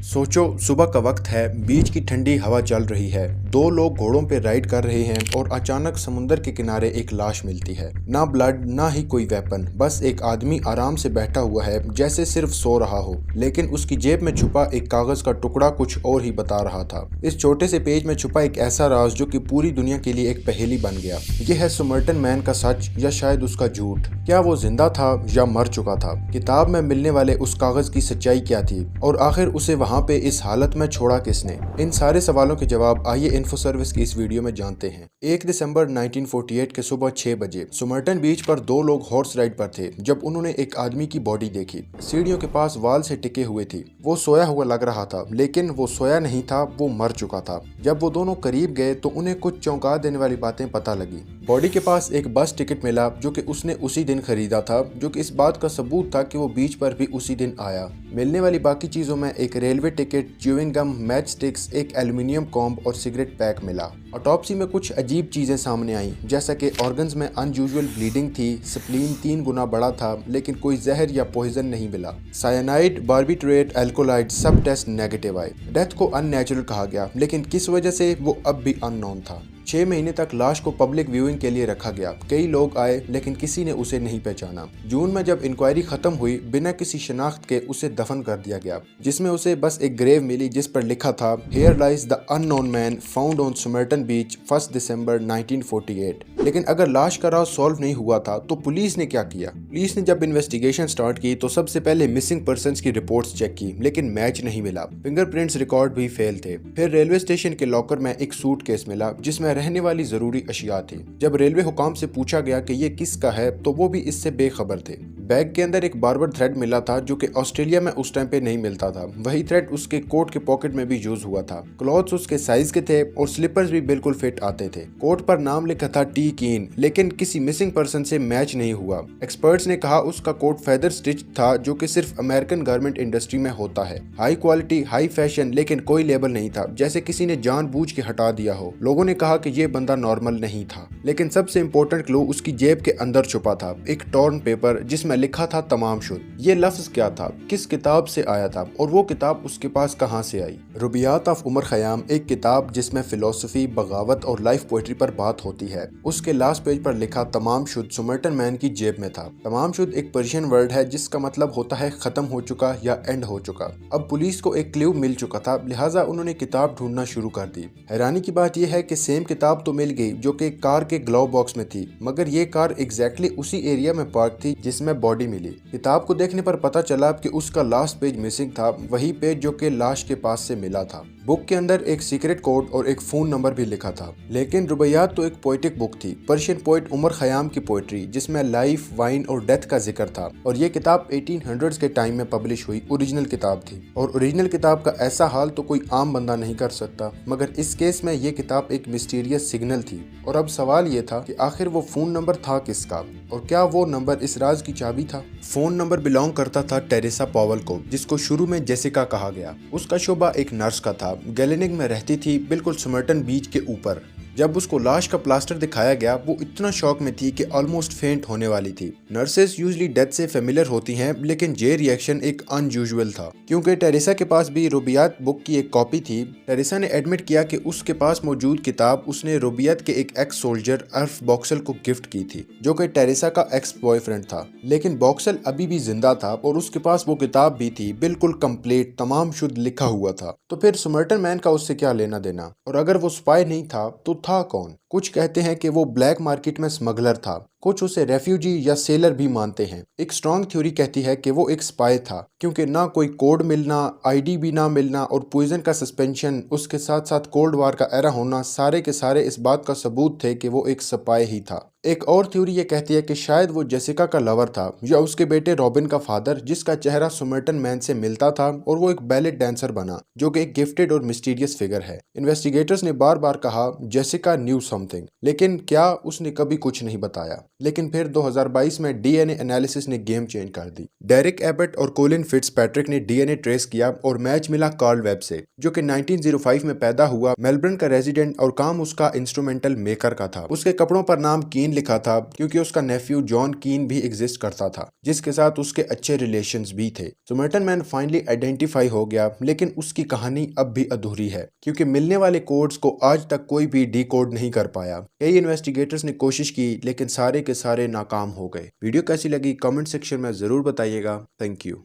सोचो, सुबह का वक्त है, बीच की ठंडी हवा चल रही है, दो लोग घोड़ों पे राइड कर रहे हैं और अचानक समुंदर के किनारे एक लाश मिलती है। ना ब्लड, ना ही कोई वेपन, बस एक आदमी आराम से बैठा हुआ है, जैसे सिर्फ सो रहा हो। लेकिन उसकी जेब में छुपा एक कागज का टुकड़ा कुछ और ही बता रहा था। इस छोटे से पेज में छुपा एक ऐसा राज जो कि पूरी दुनिया के लिए एक पहेली बन गया। यह है सोमरटन मैन का सच या शायद उसका झूठ। क्या वो जिंदा था या मर चुका था? किताब में मिलने वाले उस कागज की सच्चाई क्या थी और आखिर उसे वहां पे इस हालत में छोड़ा किसने? इन सारे सवालों के जवाब आइए इन्फो सर्विस की इस वीडियो में जानते हैं। 1 दिसंबर 1948 के सुबह 6 बजे सोमरटन बीच पर दो लोग हॉर्स राइड पर थे जब उन्होंने एक आदमी की बॉडी देखी। सीढ़ियों के पास वाल से टिके हुए थी। वो सोया हुआ लग रहा था, लेकिन वो सोया नहीं था, वो मर चुका था। जब वो दोनों करीब गए तो उन्हें कुछ चौंका देने वाली बातें पता लगी। बॉडी के पास एक बस टिकट मिला जो कि उसने उसी दिन खरीदा था, जो कि इस बात का सबूत था कि वो बीच पर भी उसी दिन आया। मिलने वाली बाकी चीजों में एक railway ticket, chewing gum, match sticks, एक एल्युमिनियम कॉम्ब और सिगरेट पैक मिला। ऑटोप्सी में कुछ अजीब चीजें सामने आई, जैसा कि ऑर्गन्स में अनयूजुअल ब्लीडिंग थी, स्प्लीन 3 गुना बड़ा था, लेकिन कोई जहर या पॉइजन नहीं मिला। साइनाइड, बार्बिट्रेट, एल्कोलाइड सब टेस्ट नेगेटिव आए। डेथ को अननेचुरल कहा गया, लेकिन किस वजह से वो अब भी अननोन था। 6 महीने तक लाश को पब्लिक व्यूइंग के लिए रखा गया। कई लोग आए, लेकिन किसी ने उसे नहीं पहचाना। जून में जब इंक्वायरी खत्म हुई, बिना किसी शनाख्त के उसे दफन कर दिया गया, जिसमें उसे बस एक ग्रेव मिली जिस पर लिखा था, here lies the unknown man found on Somerton Beach 1 December 1948। लेकिन अगर लाश का राज सॉल्व नहीं हुआ था तो पुलिस ने क्या किया? पुलिस ने जब इन्वेस्टिगेशन स्टार्ट की तो सबसे पहले मिसिंग पर्संस की रिपोर्ट्स चेक की, लेकिन मैच नहीं मिला। फिंगरप्रिंट्स रिकॉर्ड भी फेल थे। फिर रेलवे स्टेशन के लॉकर में एक सूटकेस मिला जिसमें रहने वाली जरूरी अशिया थी। जब रेलवे हुकाम से पूछा गया कि ये किसका है तो वो भी इससे बेखबर थे। बैग के अंदर एक बार्बर थ्रेड मिला था जो कि ऑस्ट्रेलिया में उस टाइम पे नहीं मिलता था। वही थ्रेड उसके कोट के पॉकेट में भी यूज हुआ था। क्लॉथ्स उसके साइज के थे और स्लीपर्स भी बिल्कुल फिट आते थे। कोट पर नाम लिखा था टी कीन, लेकिन किसी मिसिंग पर्सन से मैच नहीं हुआ। एक्सपर्ट्स ने कहा उसका कोट फेदर स्टिच था, जो कि सिर्फ अमेरिकन गारमेंट इंडस्ट्री में होता है। हाई क्वालिटी, हाई फैशन, लेकिन कोई लेबल नहीं था, जैसे किसी ने जानबूझ के हटा दिया हो। लोगों ने कहा कि ये बंदा नॉर्मल नहीं था। लेकिन सबसे इंपॉर्टेंट क्लू उसकी जेब के अंदर छुपा था, एक टॉर्न पेपर जिसमें लिखा था तमाम शुद्ध। ये लफ्ज क्या था, किस किताब से आया था और वो किताब उसके पास कहां से आई? रुबियात ऑफ उमर खयाम, एक किताब जिसमें फिलोसफी, बगावत और लाइफ पोएट्री पर बात होती है। उसके लास्ट पेज पर लिखा तमाम शुद्ध सोमरटन मैन की जेब में था। तमाम शुद्ध एक पर्शियन वर्ड है जिसका मतलब होता है खत्म हो चुका या एंड हो चुका। अब पुलिस को एक क्लू मिल चुका था, लिहाजा उन्होंने किताब ढूंढना शुरू कर दी। हैरानी की बात यह है कि सेम किताब तो मिल गई जो कि कार के ग्लव बॉक्स में थी, मगर ये कार एग्जैक्टली उसी एरिया में पार्क थी जिसमें बॉडी मिली। किताब को देखने पर पता चला कि उसका लास्ट पेज मिसिंग था, वही पेज जो कि लाश के पास से मिला था। बुक के अंदर एक सीक्रेट कोड और एक फोन नंबर भी लिखा था। लेकिन रुबैयात तो एक पोएटिक बुक थी, पर्शियन पोएट उमर खयाम की पोएट्री, जिसमें लाइफ, वाइन और डेथ का जिक्र था। और ये किताब 1800s के टाइम में पब्लिश हुई ओरिजिनल किताब थी। और ओरिजिनल किताब का ऐसा हाल तो कोई आम बंदा नहीं कर सकता, मगर इस केस में ये किताब एक मिस्टीरियस सिग्नल थी। और अब सवाल ये था कि आखिर वो फोन नंबर था किसका और क्या वो नंबर इस राज की चाबी था? फोन नंबर बिलोंग करता था टेरेसा पॉवल को, जिसको शुरू में जेसिका कहा गया। उसका शोबा एक नर्स का था, गैलेनिग में रहती थी, बिल्कुल सोमरटन बीच के ऊपर। जब उसको लाश का प्लास्टर दिखाया गया वो इतना शॉक में थी कि ऑलमोस्ट फेंट होने वाली थी। नर्सेस यूजुअली डेथ से फेमिलियर होती हैं, लेकिन ये रिएक्शन एक अनयूजुअल था, क्योंकि टेरेसा के पास भी रुबियात बुक की एक कॉपी थी। टेरेसा ने एडमिट किया कि उसके पास मौजूद किताब उसने रुबियात के एक एक्स सोल्जर अर्फ बॉक्सल को गिफ्ट की थी, जो कि टेरेसा का एक्स बॉयफ्रेंड था। लेकिन बॉक्सल अभी भी जिंदा था और उसके पास वो किताब भी थी, बिल्कुल कंप्लीट, तमाम शुद्ध लिखा हुआ था। तो फिर सोमरटन मैन का उससे क्या लेना देना? और अगर वो स्पाई नहीं था तो था कौन? कुछ कहते हैं कि वो ब्लैक मार्केट में स्मगलर था, कुछ उसे रेफ्यूजी या सेलर भी मानते हैं। एक स्ट्रॉन्ग थ्योरी कहती है कि वो एक स्पाई था, क्योंकि ना कोई कोड मिलना, आईडी भी ना मिलना और पॉइजन का सस्पेंशन, उसके साथ साथ कोल्ड वार का एरा होना, सारे के सारे इस बात का सबूत थे कि वो एक स्पाई ही था। एक और थ्योरी ये कहती है कि शायद वो जेसिका का लवर था या उसके बेटे रॉबिन का फादर, जिसका चेहरा सोमरटन मैन से मिलता था और वो एक बैले डांसर बना, जो कि एक गिफ्टेड और मिस्टीरियस फिगर है। इन्वेस्टिगेटर्स ने बार बार कहा जेसिका न्यू समथिंग, लेकिन क्या उसने कभी कुछ नहीं बताया। लेकिन फिर 2022 में डीएनए एनालिसिस ने गेम चेंज कर दी। डेरिक एबट और कोलिन फिट्जपैट्रिक ने डीएनए ट्रेस किया और मैच मिला कार्ल वेब से, जो कि 1905 में पैदा हुआ, मेलबर्न का रेजिडेंट और काम उसका इंस्ट्रूमेंटल मेकर का था। उसके कपड़ों पर नाम कीन लिखा था क्योंकि उसका नेफ्यू जॉन कीन भी एग्जिस्ट करता था, जिसके साथ उसके अच्छे रिलेशंस भी थे। तो मर्टन मैन फाइनली आइडेंटिफाई हो गया, लेकिन उसकी कहानी अब भी अधूरी है क्योंकि मिलने वाले कोड्स को आज तक कोई भी डिकोड नहीं कर पाया। कई इन्वेस्टिगेटर्स ने कोशिश की, लेकिन सारे के सारे नाकाम हो गए। वीडियो कैसी लगी कमेंट सेक्शन में जरूर बताइएगा। Thank you.